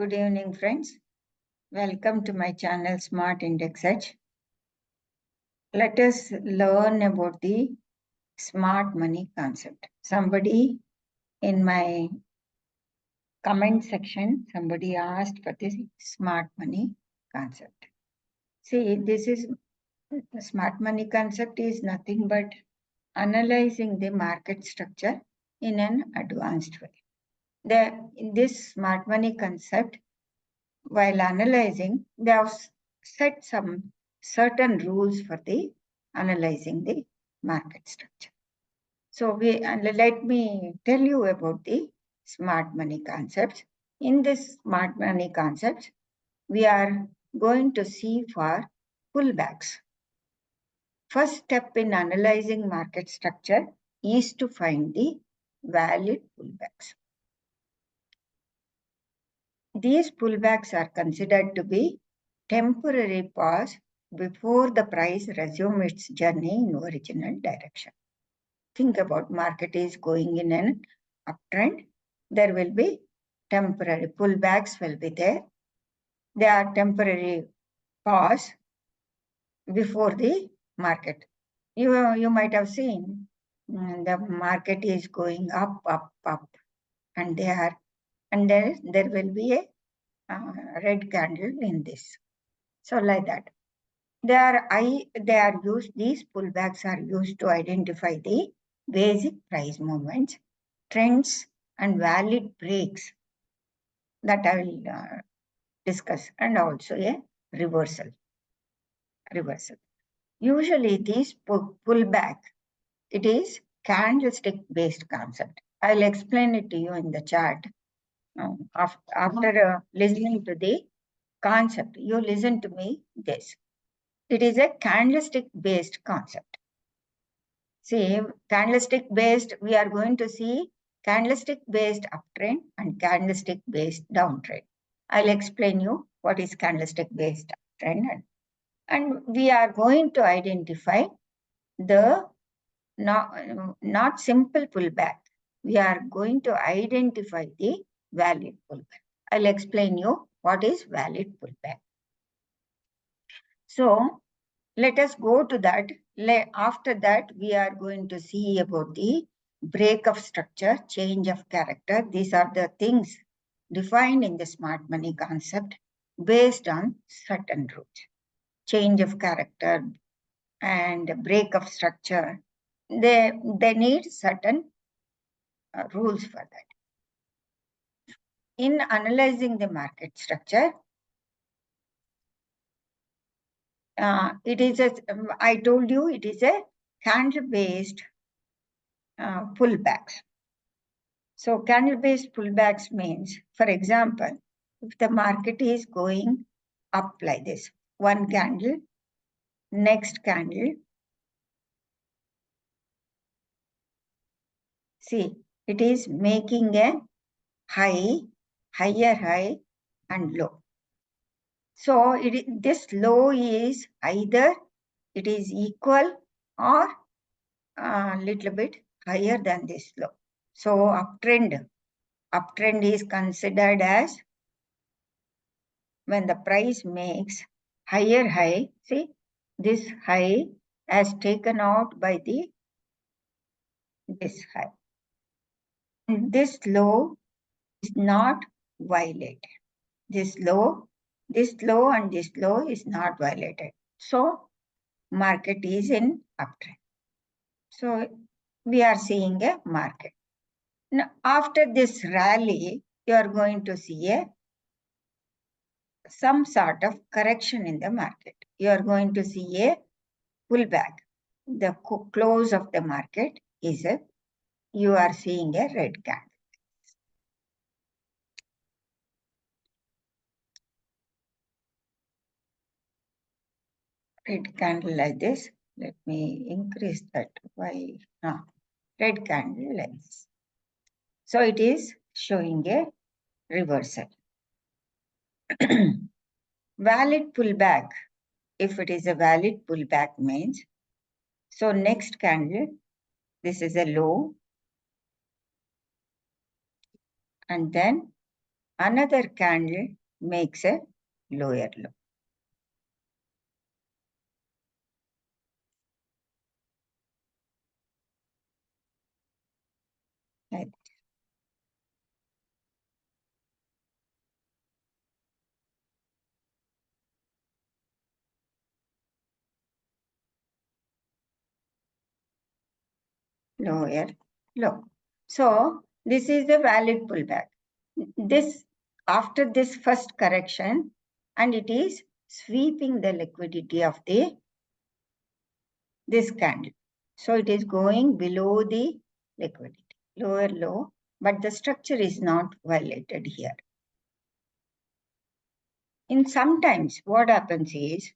Good evening, friends. Welcome to my channel Smart Index Edge. Let us learn about the smart money concept. Somebody in my comment section, somebody asked for this smart money concept. See, this is smart money concept is nothing but analyzing the market structure in an advanced way. In this smart money concept, while analyzing, they have set some certain rules for the analyzing the market structure. So let me tell you about the smart money concepts. In this smart money concepts, we are going to see for pullbacks. First step in analyzing market structure is to find the valid pullbacks. These pullbacks are considered to be temporary pause before the price resumes its journey in original direction. Think about market is going in an uptrend. There will be temporary pullbacks will be there. They are temporary pause before the market. You might have seen the market is going up, and there will be a red candle in this. So like that. These pullbacks are used to identify the basic price movements, trends, and valid breaks that I will discuss, and also a reversal. Usually these pullback, it is candlestick based concept. I'll explain it to you in the chart. After listening to the concept, you listen to me this. It is a candlestick based concept. See, candlestick based, we are going to see candlestick based uptrend and candlestick based downtrend. I'll explain you what is candlestick based uptrend, and we are going to identify the not simple pullback. We are going to identify the valid pullback. I'll explain you what is valid pullback. So let us go to that. After that, we are going to see about the break of structure, change of character. These are the things defined in the smart money concept based on certain rules. Change of character and break of structure. They need certain rules for that. In analyzing the market structure, it is I told you it is a candle-based pullbacks. So candle-based pullbacks means, for example, if the market is going up like this, one candle, next candle, see, it is making a high, higher high and low. So this low is either it is equal or a little bit higher than this low. So uptrend is considered as when the price makes higher high. See, this high as taken out by this high. And this low is not violated. This low and this low is not violated. So market is in uptrend. So we are seeing a market. Now, after this rally, you are going to see some sort of correction in the market. You are going to see a pullback. The close of the market is you are seeing a red candle. Red candle like this. Let me increase that. Why? Red candle like this. So it is showing a reversal. Valid pullback. If it is a valid pullback means, so next candle, this is a low, and then another candle makes a lower low. Like lower low. So this is the valid pullback. This after this first correction, and it is sweeping the liquidity of this candle. So it is going below the liquidity, lower low, but the structure is not violated here. In sometimes what happens is,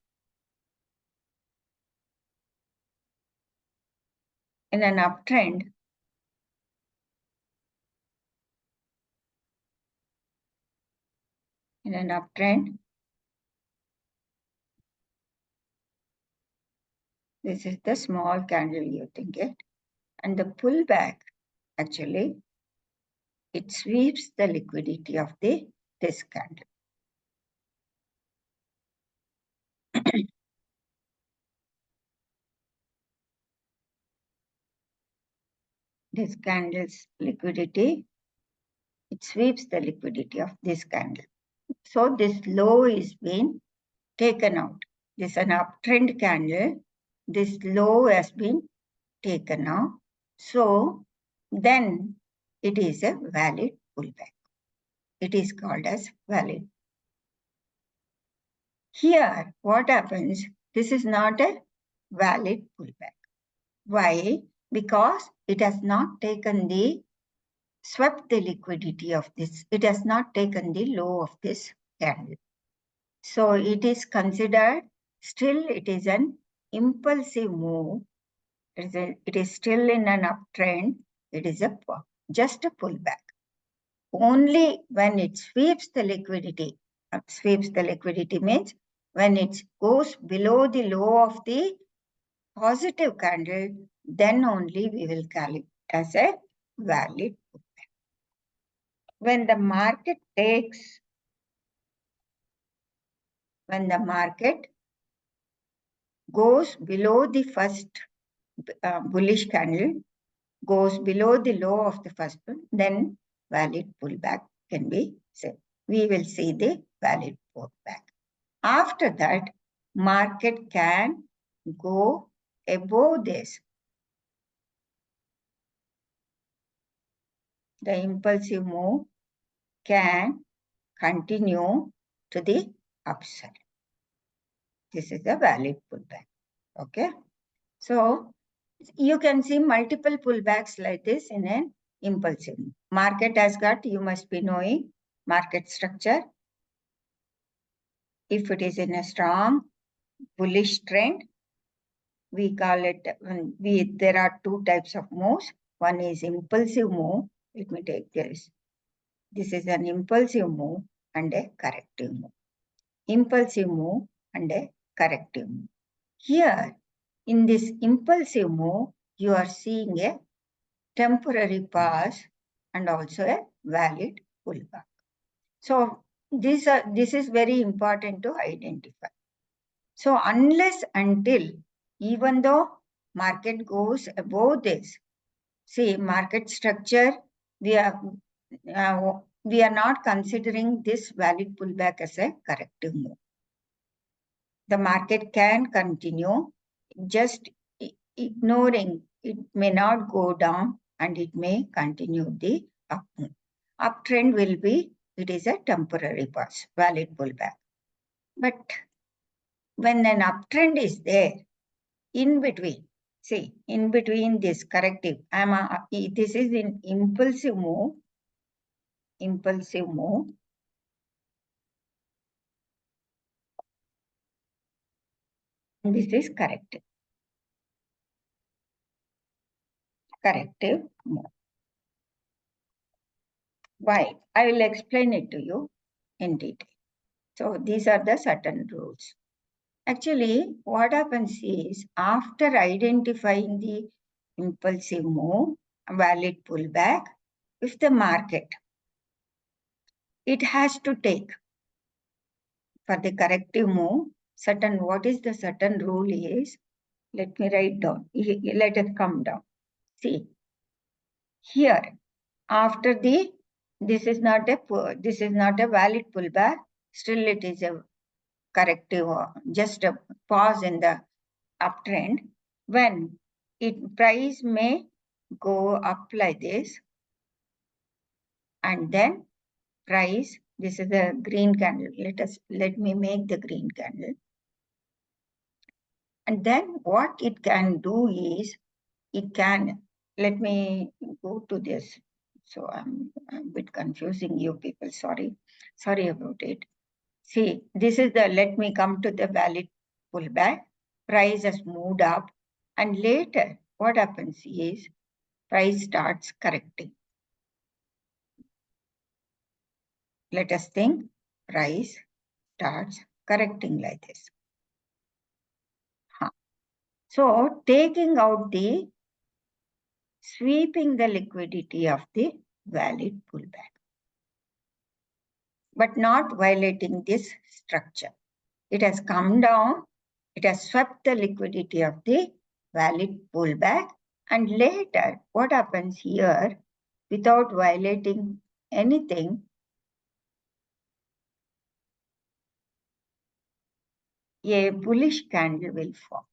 in an uptrend, this is the small candle you think it, and the pullback, actually, it sweeps the liquidity of this candle. This candle's liquidity, it sweeps the liquidity of this candle. So this low is being taken out. This is an uptrend candle. This low has been taken out. So then it is a valid pullback. It is called as valid. Here, what happens? This is not a valid pullback. Why? Because it has not taken swept the liquidity of this. It has not taken the low of this candle. So it is considered, still it is an impulsive move. It is still in an uptrend. It is just a pullback. Only when it sweeps the liquidity means when it goes below the low of the positive candle, then only we will call it as a valid pullback. When the market goes below the first bullish candle, goes below the low of the first one, then valid pullback can be said. We will see the valid pullback. After that, market can go above this. The impulsive move can continue to the upside. This is a valid pullback. Okay. So you can see multiple pullbacks like this in an impulsive move. Market has got, you must be knowing, market structure. If it is in a strong bullish trend, we call it, there are two types of moves. One is impulsive move. Let me take this. This is an impulsive move and a corrective move. Impulsive move and a corrective move. Here, in this impulsive move, you are seeing a temporary pause and also a valid pullback. So this is very important to identify. So unless until, even though market goes above this, see market structure, we are not considering this valid pullback as a corrective move. The market can continue, just ignoring, it may not go down and it may continue the up move. Uptrend will be, it is a temporary pause, valid pullback. But when an uptrend is there, in between, see, in between this corrective, this is an impulsive move, and this is corrective move. Why? I will explain it to you in detail. So these are the certain rules. Actually, what happens is, after identifying the impulsive move, valid pullback, if the market it has to take for the corrective move certain, what is the certain rule is, let me write down, let it come down. See, here, after the, this is not a valid pullback, still it is a corrective, just a pause in the uptrend, when it price may go up like this, and then price, this is the green candle, let me make the green candle, and then what it can do is, it can, let me go to this, so I'm a bit confusing you people, sorry about it. See, this is the, let me come to the valid pullback, price has moved up, and later what happens is price starts correcting. Let us think, price starts correcting like this. So taking out the, sweeping the liquidity of the valid pullback, but not violating this structure. It has come down, it has swept the liquidity of the valid pullback, and later what happens here, without violating anything, a bullish candle will form.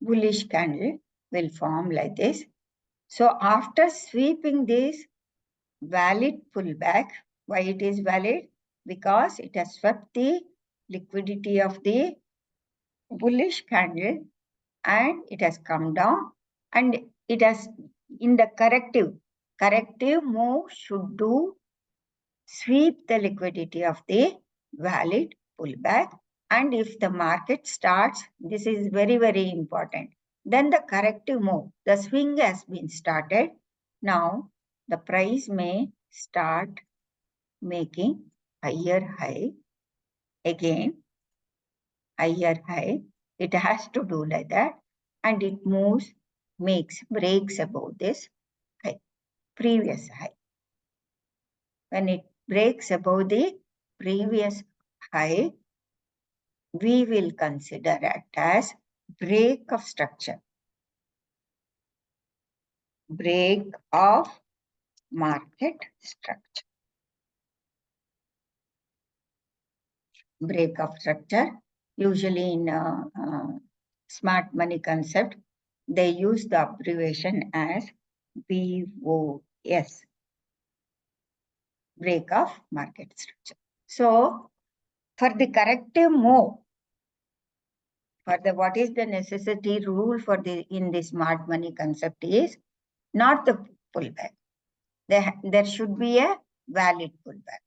Bullish candle will form like this. So after sweeping this valid pullback, why it is valid? Because it has swept the liquidity of the bullish candle, and it has come down, and it has, in the corrective move should do sweep the liquidity of the valid pullback. And if the market starts, this is very, very important, then the corrective move, the swing has been started. Now the price may start making higher high, again higher high. It has to do like that, and it moves, breaks above this high, previous high. When it breaks above the previous high, we will consider it as break of structure, break of market structure. Break of structure, usually in smart money concept, they use the abbreviation as BOS, break of market structure. So for the corrective move, for the, what is the necessity rule for the, in the smart money concept is not the pullback. There should be a valid pullback.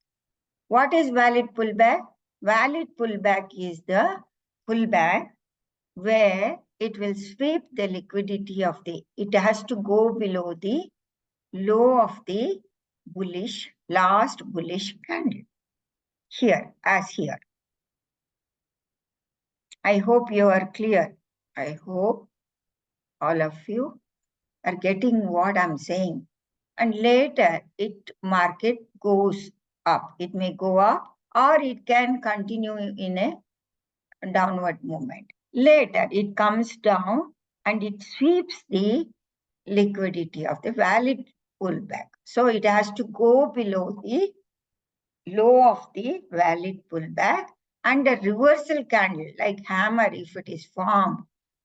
What is valid pullback? Valid pullback is the pullback where it will sweep the liquidity of the, it has to go below the low of the bullish, last bullish candle. Here, as here. I hope you are clear. I hope all of you are getting what I'm saying. And later, market goes up. It may go up, or it can continue in a downward movement. Later, it comes down and it sweeps the liquidity of the valid pullback. So it has to go below the low of the valid pullback, and a reversal candle like hammer, if it is formed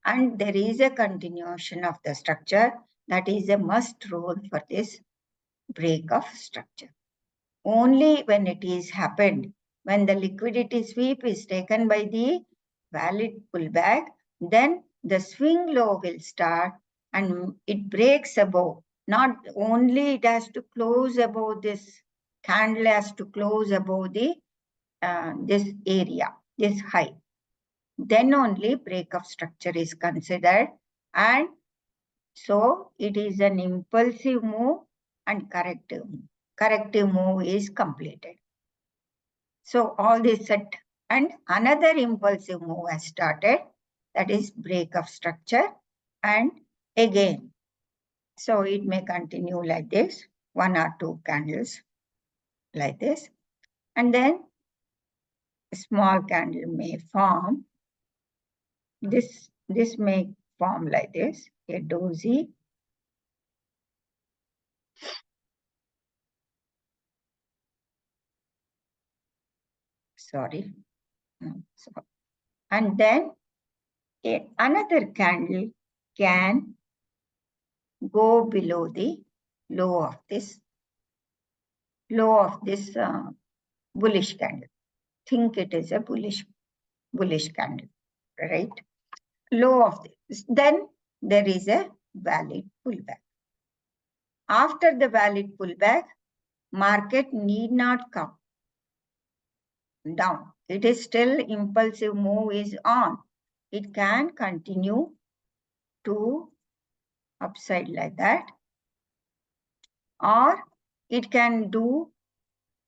and there is a continuation of the structure, that is a must rule for this break of structure. Only when it is happened, when the liquidity sweep is taken by the valid pullback, then the swing low will start and it breaks above. Not only it has to close above this, candle has to close above the this area, this high. Then only break of structure is considered, and so it is an impulsive move and corrective move. Corrective move is completed. So all this set, and another impulsive move has started, that is break of structure, and again. So it may continue like this, 1 or 2 candles like this, and then a small candle may form. This may form like this, a dozy. Sorry. And then another candle can go below the low of this bullish candle. Think it is a bullish candle, right? Low of this. Then there is a valid pullback. After the valid pullback, market need not come down. It is still impulsive move is on. It can continue to upside like that, or it can do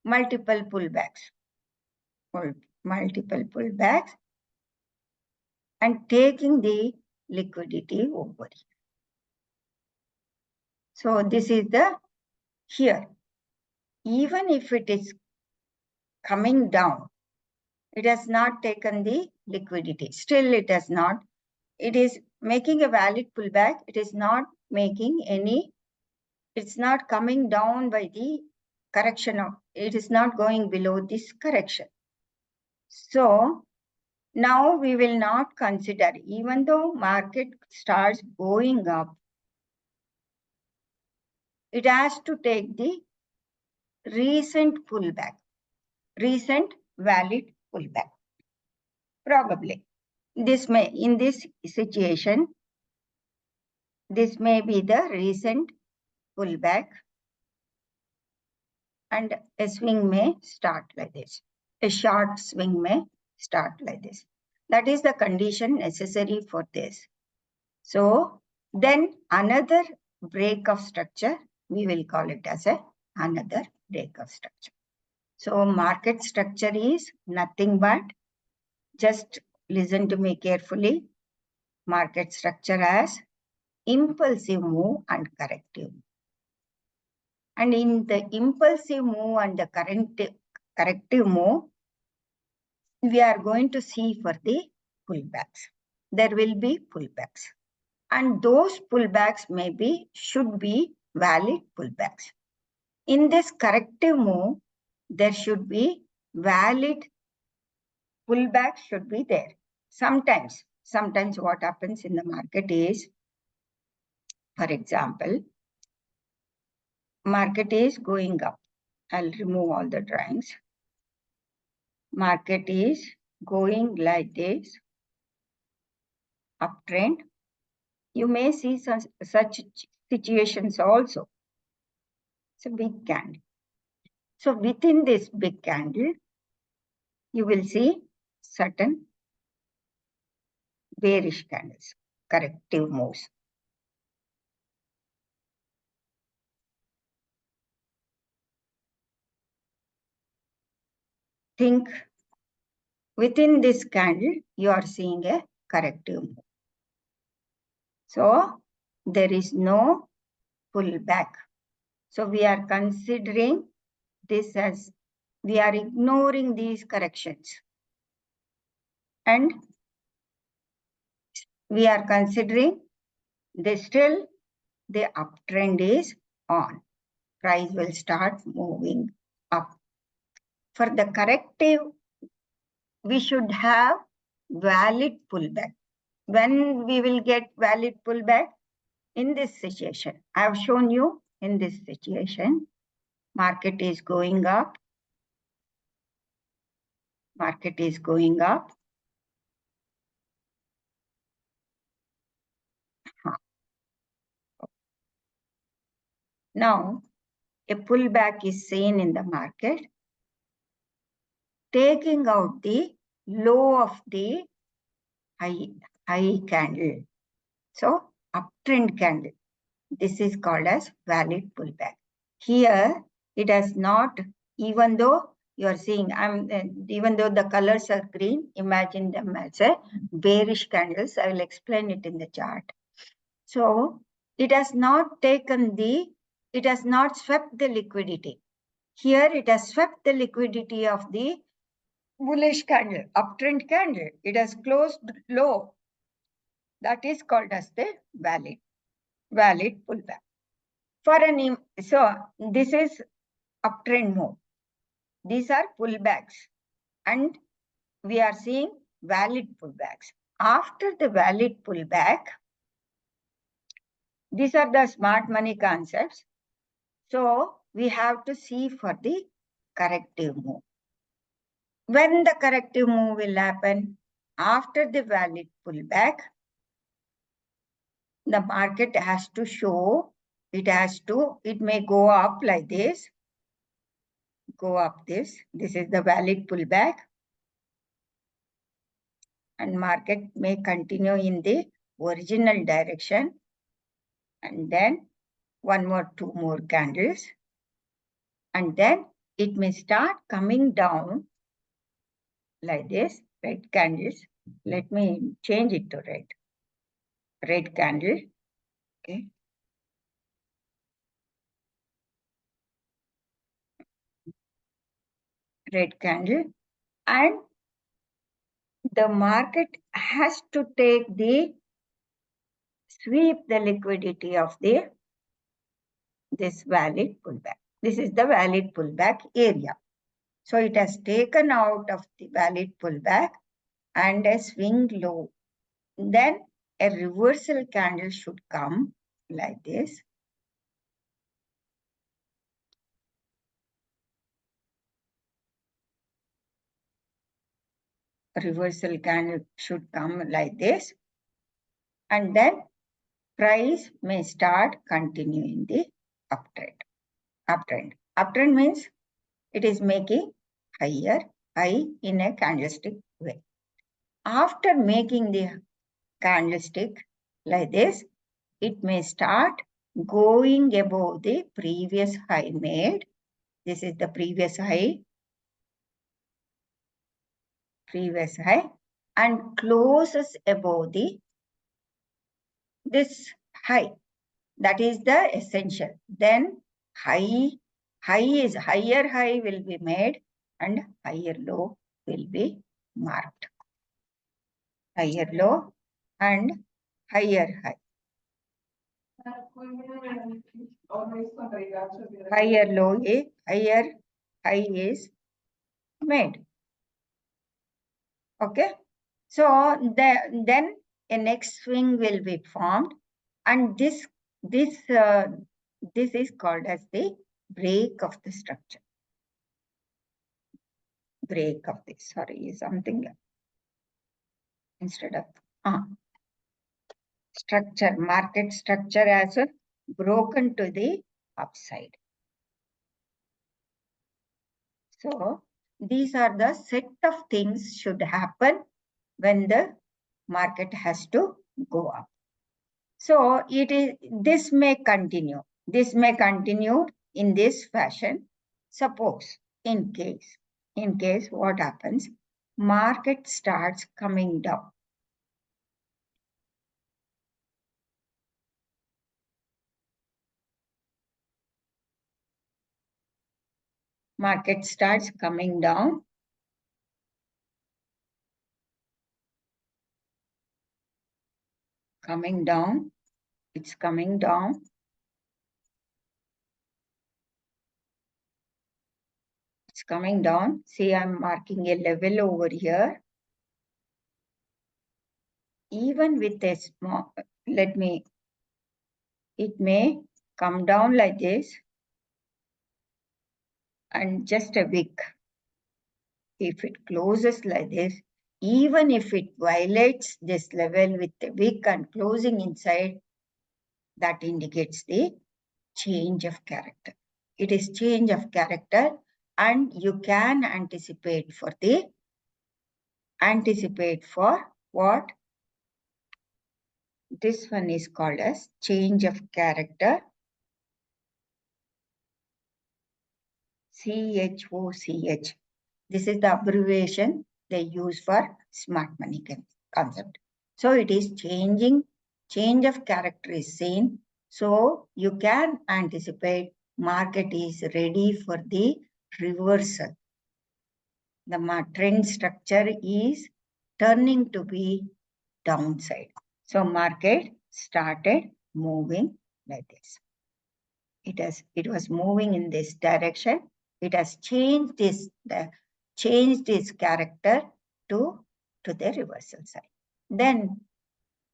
multiple pullbacks and taking the liquidity over. So this is the here. Even if it is coming down, it has not taken the liquidity. Still it has not. It is making a valid pullback. It is not making any, it's not coming down by the correction of, it is not going below this correction. So now we will not consider, even though market starts going up, it has to take the recent pullback, recent valid pullback. Probably this may, in this situation, this may be the recent pullback, and a swing may start like this. A short swing may start like this. That is the condition necessary for this. So then another break of structure, we will call it as another break of structure. So market structure is nothing but, just listen to me carefully, market structure as impulsive move and corrective. And in the impulsive move and the corrective move, we are going to see for the pullbacks. There will be pullbacks. And those pullbacks should be valid pullbacks. In this corrective move, there should be valid pullback should be there. Sometimes what happens in the market is, for example, market is going up. I'll remove all the drawings. Market is going like this, uptrend. You may see such situations also. It's a big candle. So within this big candle, you will see certain bearish candles, corrective moves. Think within this candle, you are seeing a corrective move. So there is no pullback. So we are considering this as, we are ignoring these corrections. And we are considering this still the uptrend is on. Price will start moving up. For the corrective, we should have valid pullback. When we will get valid pullback? In this situation. I have shown you in this situation. Market is going up. Market is going up. Now, a pullback is seen in the market, taking out the low of the high candle. So, uptrend candle. This is called as valid pullback. Here, it has not, even though you are seeing, even though the colors are green, imagine them as a bearish candles. I will explain it in the chart. So it has not it has not swept the liquidity. Here it has swept the liquidity of the bullish candle, uptrend candle. It has closed low. That is called as the valid pullback. So this is uptrend move. These are pullbacks, and we are seeing valid pullbacks. After the valid pullback, these are the smart money concepts. So we have to see for the corrective move. When the corrective move will happen? After the valid pullback, the market has to show, it may go up like this, go up this. This is the valid pullback. And market may continue in the original direction. And then two more candles. And then it may start coming down like this, red candles. Let me change it to red. Red candle. Okay. Red candle. And the market has to sweep the liquidity of this valid pullback. This is the valid pullback area. So it has taken out of the valid pullback and a swing low. Then a reversal candle should come like this. A reversal candle should come like this. And then price may start continuing the uptrend. Uptrend means it is making higher high in a candlestick way. After making the candlestick like this, it may start going above the previous high made. This is the previous high, and closes above this high. That is the essential. Then higher high will be made and higher low will be marked. Higher low and higher high. Higher low is higher high is made. Okay. So then a next swing will be formed, and this is called as the break of the structure. Break of this. Sorry, something instead of structure. Market structure as broken to the upside. So these are the set of things should happen when the market has to go up. So this may continue. This may continue in this fashion. Suppose in case what happens? Market starts coming down. Market starts coming down. Coming down. It's coming down. It's coming down. See, I'm marking a level over here. Even with a small, it may come down like this and just a wick. If it closes like this, even if it violates this level with the wick and closing inside, that indicates the change of character. It is change of character, and you can anticipate for what? This one is called as change of character. CHOCH. This is the abbreviation they use for smart money concept. So it is changing change of character is seen. So you can anticipate market is ready for the reversal. The trend structure is turning to be downside. So market started moving like this. It was moving in this direction. It has changed its character to the reversal side. Then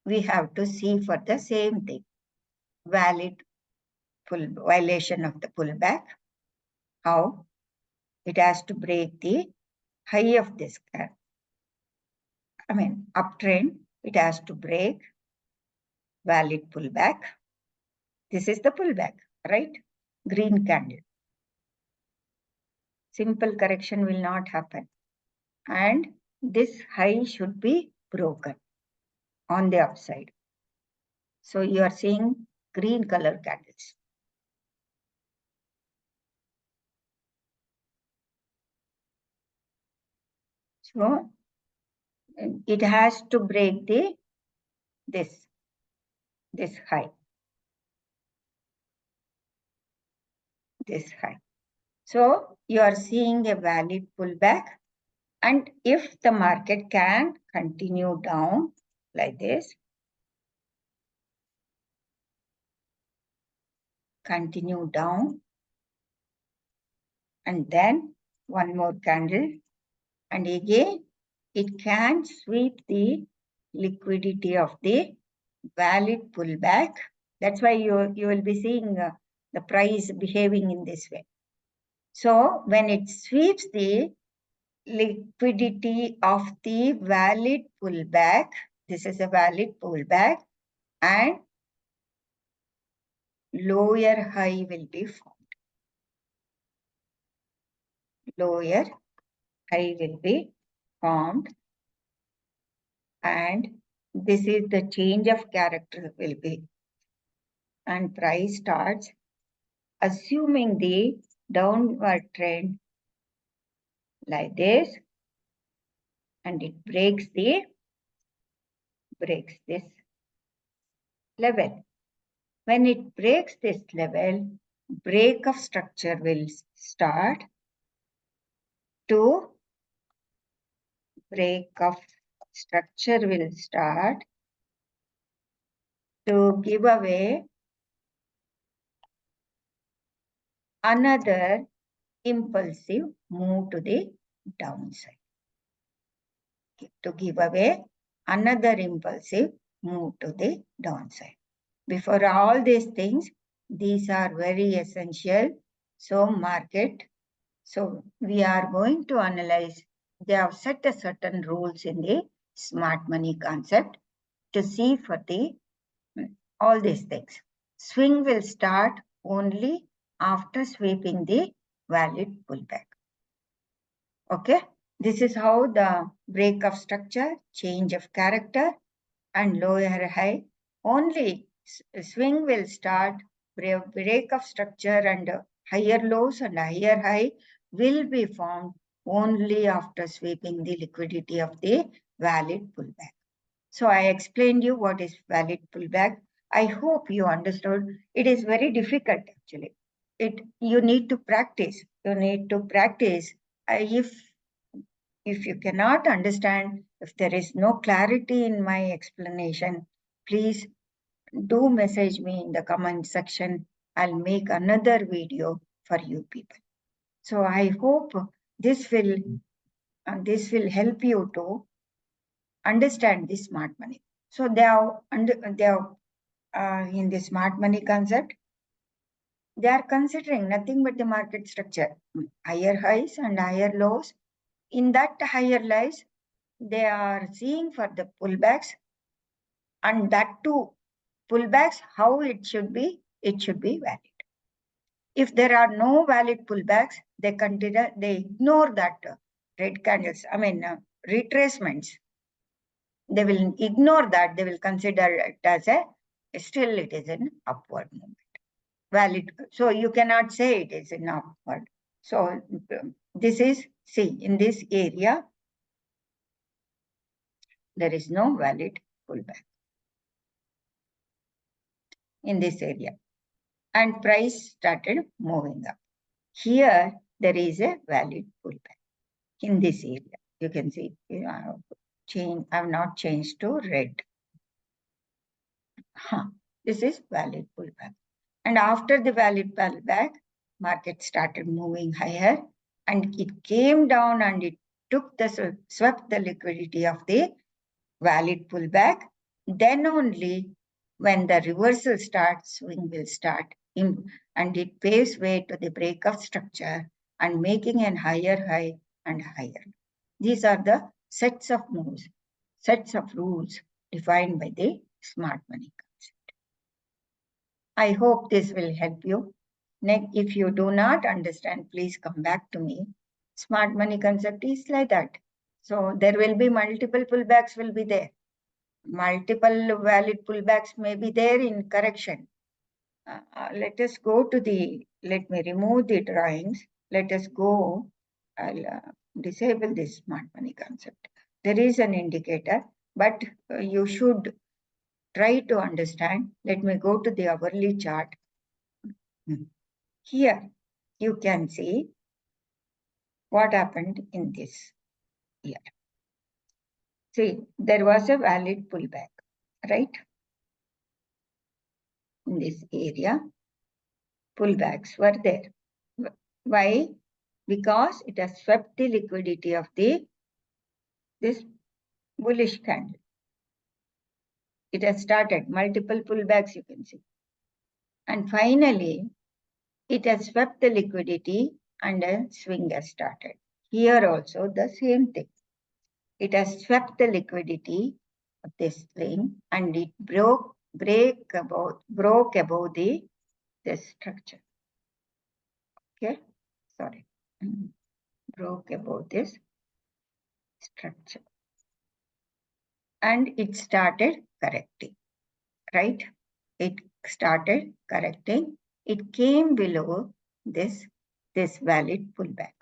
we have to see for the same thing, violation of the pullback, how it has to break the high of this uptrend. It has to break valid pullback. This is the pullback, right? Green candle. Simple correction will not happen. And this high should be broken on the upside. So you are seeing green color candles. So it has to break this high. This high. So you are seeing a valid pullback. And if the market can continue down like this, continue down, and then one more candle, and again it can sweep the liquidity of the valid pullback. That's why you will be seeing the price behaving in this way. So when it sweeps the liquidity of the valid pullback, this is a valid pullback, and lower high will be formed. Lower high will be formed, and this is the change of character will be, and price starts assuming the downward trend like this, and it breaks this level. When it breaks this level, break of structure will start to give away another impulsive move to the downside. To give away another impulsive move to the downside. Before all these things, these are very essential. So we are going to analyze. They have set a certain rules in the smart money concept to see for all these things. Swing will start only after sweeping the valid pullback. Okay, this is how the break of structure, change of character, and lower high. Only swing will start, break of structure, and higher lows and higher high will be formed only after sweeping the liquidity of the valid pullback. So I explained you what is valid pullback. I hope you understood. It is very difficult actually. You need to practice. You need to practice. If you cannot understand, if there is no clarity in my explanation, please do message me in the comment section. I'll make another video for you people. So I hope this will help you to understand this smart money. So they are in the smart money concept, they are considering nothing but the market structure, higher highs and higher lows. In that higher lows, they are seeing for the pullbacks, and that too, pullbacks, how it should be valid. If there are no valid pullbacks, they ignore that red candles, retracements. They will ignore that. They will consider it as still it is an upward movement. Valid. So you cannot say it is an upward. So this is, see, in this area, there is no valid pullback. in this area, and price started moving up. Here, there is a valid pullback in this area. You can see, I've not changed to red. This is valid pullback. And after the valid pullback, market started moving higher, and it came down and it swept the liquidity of the valid pullback. Then only when the reversal starts, swing will start, and it paves way to the break of structure and making an higher high and higher. These are the sets of moves, sets of rules defined by the smart money concept. I hope this will help you. If you do not understand, please come back to me. Smart money concept is like that. So there will be multiple pullbacks will be there. Multiple valid pullbacks may be there in correction. Let us go to let me remove the drawings. Let us go, I'll disable this smart money concept. There is an indicator, but you should try to understand. Let me go to the hourly chart. Here, you can see what happened in this year. See, there was a valid pullback, right? In this area, pullbacks were there. Why? Because it has swept the liquidity of this bullish candle. It has started multiple pullbacks, you can see. And finally, it has swept the liquidity and a swing has started. Here also the same thing. It has swept the liquidity of this thing and it broke above the structure. Okay, sorry, broke above this structure, and it started correcting, right? It started correcting. It came below this valid pullback.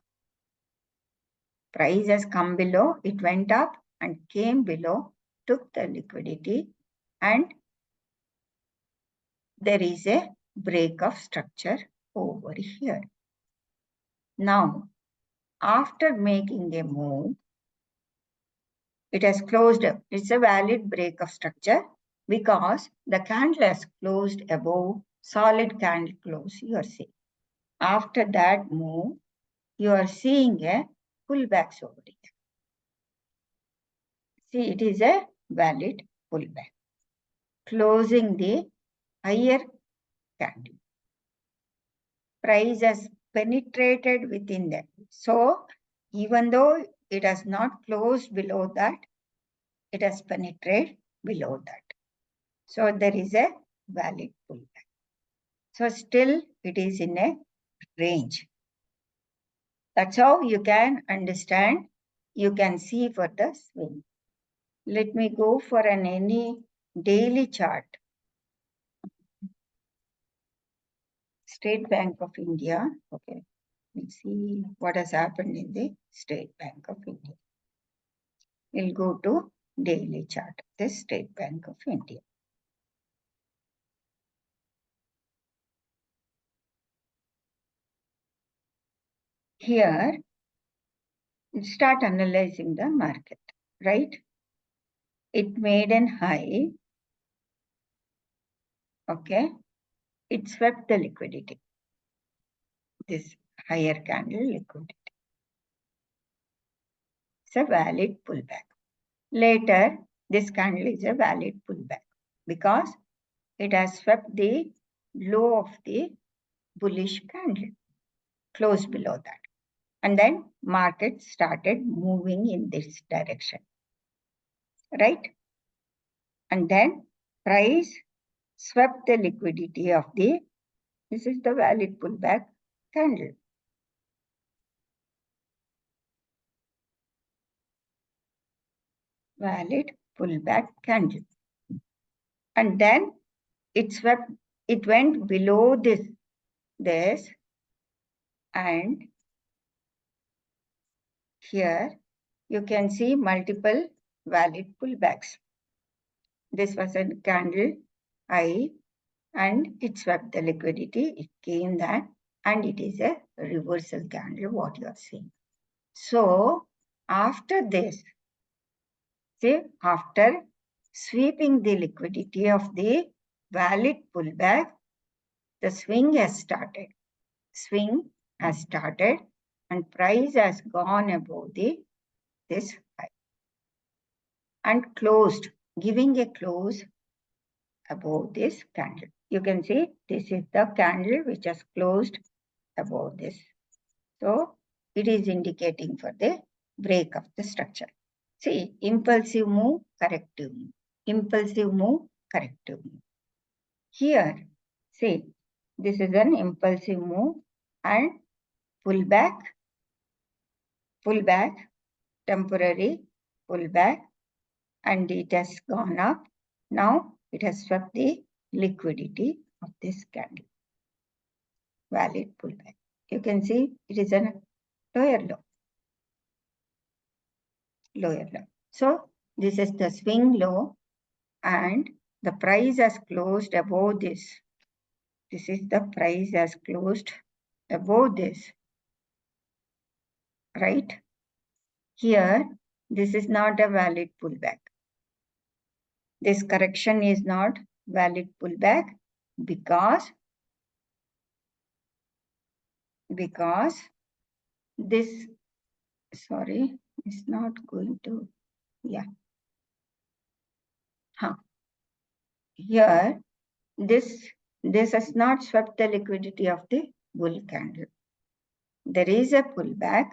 Price has come below, it went up and came below, took the liquidity, and there is a break of structure over here. Now, after making a move, it has closed up. It's a valid break of structure because the candle has closed above solid candle close, you are seeing. After that move, you are seeing a pullback over here. See, it is a valid pullback, closing the higher candle. Price has penetrated within that. So, even though it has not closed below that, it has penetrated below that. So, there is a valid pullback. So, still it is in a range. That's how you can understand, you can see for the swing. Let me go for any daily chart. State Bank of India. Okay, let's see what has happened in the State Bank of India. We'll go to daily chart, the State Bank of India. Here, start analyzing the market, right? It made an high, okay? It swept the liquidity, this higher candle liquidity. It's a valid pullback. Later, this candle is a valid pullback because it has swept the low of the bullish candle, close below that. And then market started moving in this direction, right? And then price swept the liquidity of this is the valid pullback candle. Valid pullback candle. And then it went below this, and here you can see multiple valid pullbacks. This was a candle high, and it swept the liquidity, it came that, and it is a reversal candle, what you are seeing. So after this, see, after sweeping the liquidity of the valid pullback, the swing has started. Swing has started and price has gone above this high and closed, giving a close above this candle. You can see this is the candle which has closed above this. So it is indicating for the break of the structure. See, impulsive move, corrective move. Impulsive move, corrective move. Here, see, this is an impulsive move and pullback, pullback, temporary pullback, and it has gone up. Now it has swept the liquidity of this candle. Valid pullback. You can see it is a lower low. Lower low. So this is the swing low and the price has closed above this. This is the price has closed above this. Right? Here, this is not a valid pullback. This correction is not valid pullback because this, sorry, is not going to, yeah. Here, this has not swept the liquidity of the bull candle. There is a pullback,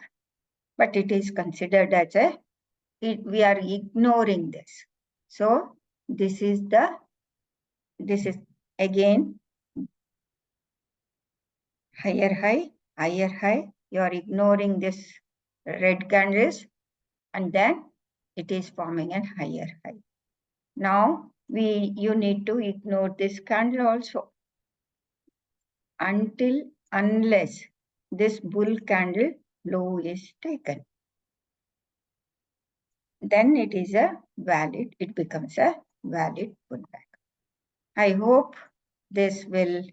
but it is considered as we are ignoring this. So this is again higher high. You are ignoring this red candles and then it is forming a higher high. Now you need to ignore this candle also unless this bull candle low is taken. Then it becomes a valid pullback. I hope this will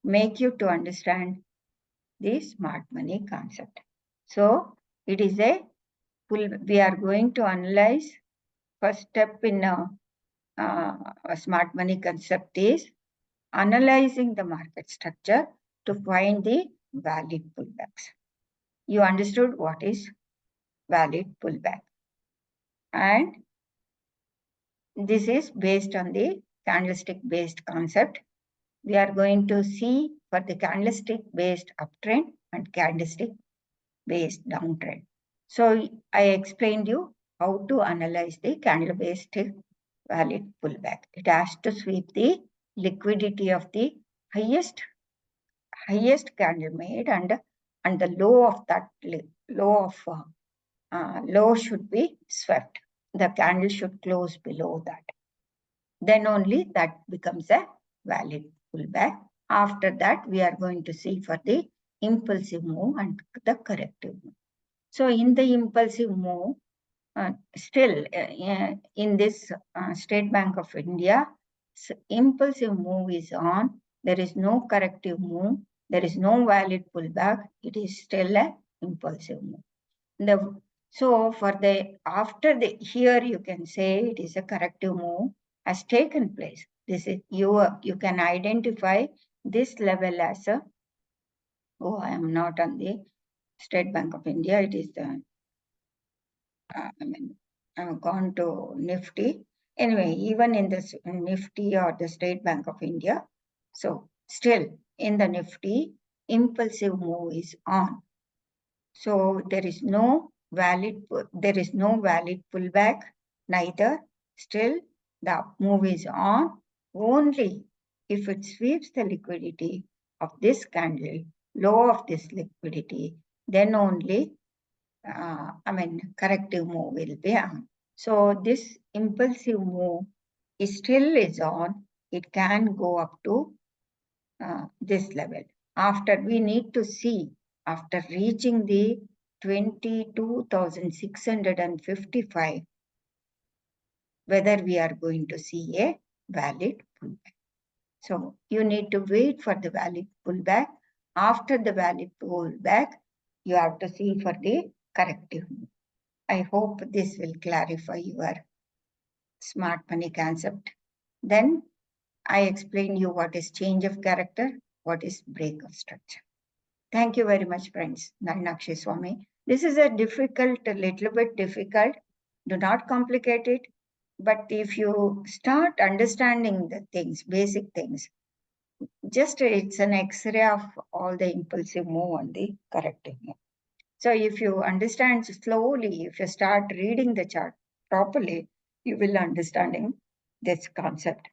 make you to understand the smart money concept. So it is we are going to analyze. First step in a smart money concept is analyzing the market structure to find the valid pullbacks. You understood what is valid pullback. And this is based on the candlestick based concept. We are going to see for the candlestick based uptrend and candlestick based downtrend. So I explained you how to analyze the candle based valid pullback. It has to sweep the liquidity of the highest candle made and the low of that low should be swept. The candle should close below that. Then only that becomes a valid pullback. After that, we are going to see for the impulsive move and the corrective move. So in the impulsive move, still in this State Bank of India, impulsive move is on. There is no corrective move. There is no valid pullback. It is still an impulsive move. So for here you can say it is a corrective move has taken place. This is you can identify this level as I am not on the State Bank of India. It is the I've gone to Nifty. Anyway, even in this Nifty or the State Bank of India, so still in the Nifty, impulsive move is on. So there is no valid pullback, neither. Still the move is on only if it sweeps the liquidity of this candle, low of this liquidity, then only corrective move will be on. So this impulsive move is on. It can go up to this level. After we need to see, after reaching the 22,655, whether we are going to see a valid pullback. So you need to wait for the valid pullback. After the valid pullback, you have to see for the corrective. I hope this will clarify your smart money concept. Then I explain you what is change of character, what is break of structure. Thank you very much, friends. Narinakshi Swami. This is a little bit difficult. Do not complicate it. But if you start understanding the things, basic things, just it's an X-ray of all the impulsive move on the corrective move. So if you understand slowly, if you start reading the chart properly, you will understanding this concept.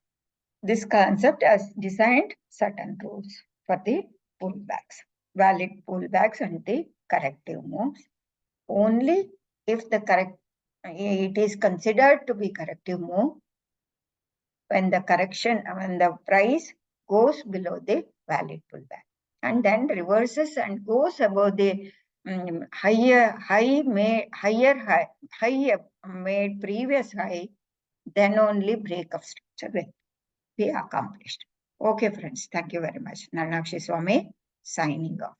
This concept has designed certain rules for the pullbacks, valid pullbacks and the corrective moves. Only if it is considered to be corrective move when the price goes below the valid pullback and then reverses and goes above the high made previous high, then only break of structure will be accomplished. Okay, friends. Thank you very much. Narinakshi Swami signing off.